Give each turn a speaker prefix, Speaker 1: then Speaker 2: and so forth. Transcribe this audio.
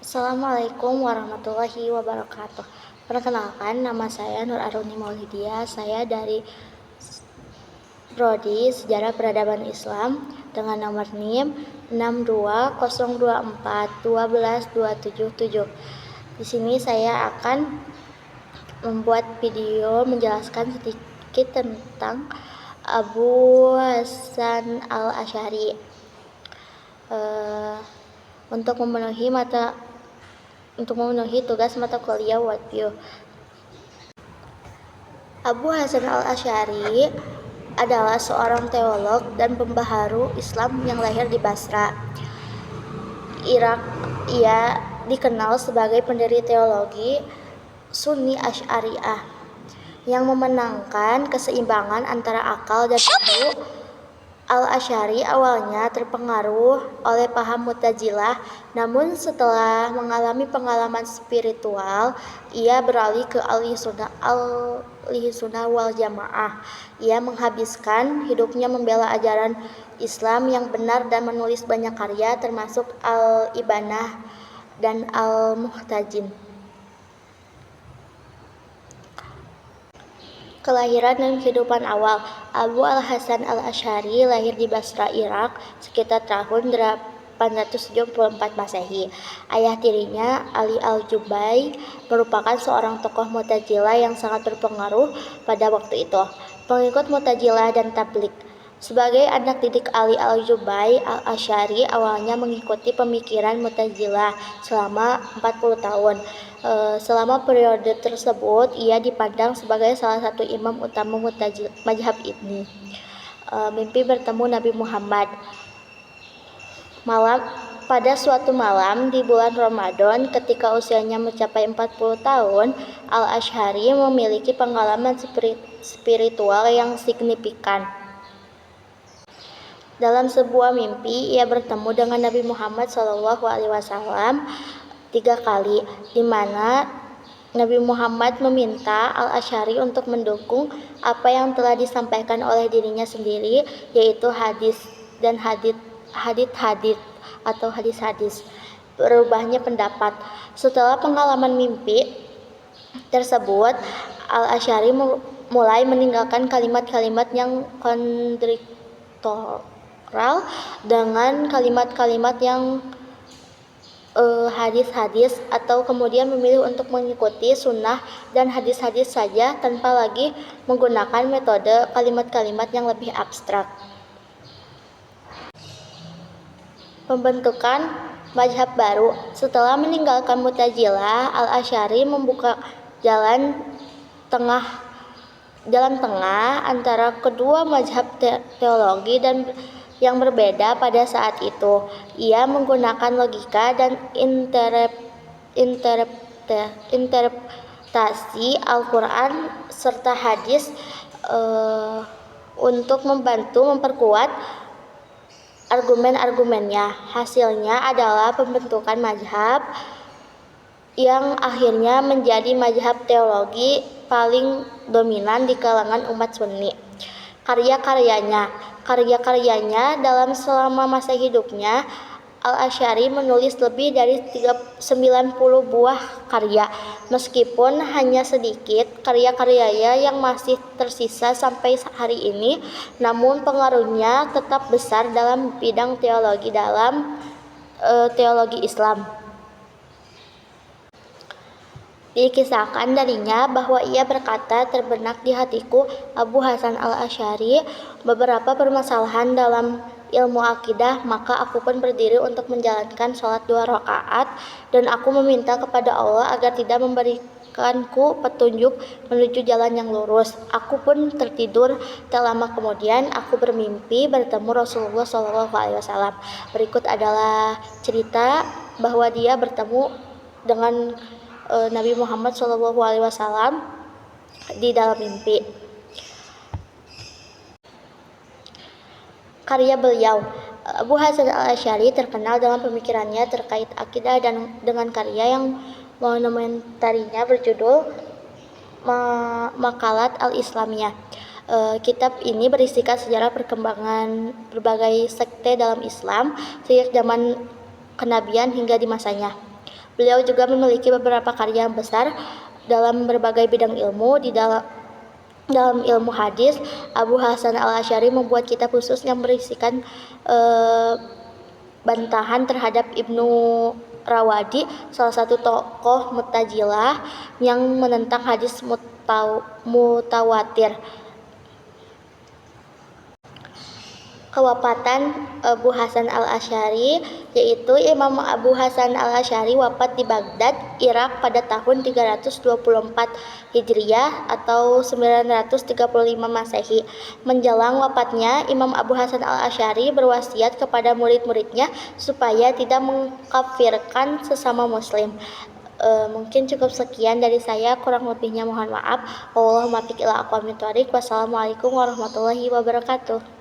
Speaker 1: Assalamualaikum warahmatullahi wabarakatuh. Perkenalkan, nama saya Nur Aruni Maulidia. Saya dari Prodi Sejarah Peradaban Islam dengan nomor NIM 62024 Di sini saya akan membuat video menjelaskan sedikit tentang Abu Hasan al-Asy'ari. Untuk memenuhi tugas mata kuliah Wadview. Abu Hasan al-Asy'ari adalah seorang teolog dan pembaharu Islam yang lahir di Basra, Irak. Ia dikenal sebagai pendiri teologi Sunni Asy'ariyah yang memenangkan keseimbangan antara akal dan ilmu. Al-Asy'ari awalnya terpengaruh oleh paham Mu'tazilah, namun setelah mengalami pengalaman spiritual, ia beralih ke Ahli Sunnah wal Jamaah. Ia menghabiskan hidupnya membela ajaran Islam yang benar dan menulis banyak karya termasuk Al-Ibanah dan Al-Muhtajin. Kelahiran dan kehidupan awal. Abu al-Hasan al-Asy'ari lahir di Basra, Irak sekitar tahun 874 Masehi. Ayah tirinya, Ali al-Jubai, merupakan seorang tokoh Mu'tazilah yang sangat berpengaruh pada waktu itu. Pengikut Mu'tazilah dan Tabligh. Sebagai anak didik Ali al-Jubai, al-Asy'ari awalnya mengikuti pemikiran Mu'tazilah selama 40 tahun. Selama periode tersebut, ia dipandang sebagai salah satu imam utama mazhab ini. Mimpi bertemu Nabi Muhammad. Pada suatu malam di bulan Ramadan, ketika usianya mencapai 40 tahun, al-Asy'ari memiliki pengalaman spiritual yang signifikan. Dalam sebuah mimpi, ia bertemu dengan Nabi Muhammad SAW 3 kali, di mana Nabi Muhammad meminta al-Asy'ari untuk mendukung apa yang telah disampaikan oleh dirinya sendiri, yaitu hadis berubahnya pendapat. Setelah pengalaman mimpi tersebut, al-Asy'ari mulai meninggalkan kalimat-kalimat yang kontradiktoral dengan kalimat-kalimat yang hadis-hadis, atau kemudian memilih untuk mengikuti sunnah dan hadis-hadis saja tanpa lagi menggunakan metode kalimat-kalimat yang lebih abstrak. Pembentukan mazhab baru. Setelah meninggalkan Mu'tazilah, al-Asy'ari membuka jalan tengah antara kedua mazhab teologi dan yang berbeda pada saat itu. Ia menggunakan logika dan interpretasi Al-Quran serta hadis untuk membantu memperkuat argumen-argumennya. Hasilnya adalah pembentukan mazhab yang akhirnya menjadi mazhab teologi paling dominan di kalangan umat Sunni. Karya-karyanya dalam selama masa hidupnya, al-Asy'ari menulis lebih dari 90 buah karya. Meskipun hanya sedikit karya-karyanya yang masih tersisa sampai hari ini, namun pengaruhnya tetap besar dalam bidang teologi Islam. Dikisahkan darinya bahwa ia berkata, "Terbenak di hatiku Abu Hasan al-Asy'ari beberapa permasalahan dalam ilmu akidah, maka aku pun berdiri untuk menjalankan sholat 2 rakaat dan aku meminta kepada Allah agar tidak memberikanku petunjuk menuju jalan yang lurus. Aku pun tertidur. Tak lama kemudian aku bermimpi bertemu Rasulullah SAW. Berikut adalah cerita bahwa dia bertemu dengan Nabi Muhammad SAW di dalam mimpi. Karya beliau. Abu Hasan al-Asy'ari terkenal dengan pemikirannya terkait akidah dan dengan karya yang monumentarinya berjudul Maqalat al-Islamiyah. Kitab ini berisikan sejarah perkembangan berbagai sekte dalam Islam sejak zaman kenabian hingga di masanya. Beliau juga memiliki beberapa karya besar dalam berbagai bidang ilmu. Dalam ilmu hadis, Abu Hasan al-Asy'ari membuat kitab khusus yang berisikan bantahan terhadap Ibnu Rawadi, salah satu tokoh Mu'tazilah yang menentang hadis mutawatir. Kewafatan Abu Hasan al-Asy'ari, yaitu Imam Abu Hasan al-Asy'ari wafat di Baghdad, Irak pada tahun 324 Hijriah atau 935 Masehi. Menjelang wafatnya, Imam Abu Hasan al-Asy'ari berwasiat kepada murid-muridnya supaya tidak mengkafirkan sesama muslim. Mungkin cukup sekian dari saya, kurang lebihnya mohon maaf. Wassalamualaikum warahmatullahi wabarakatuh.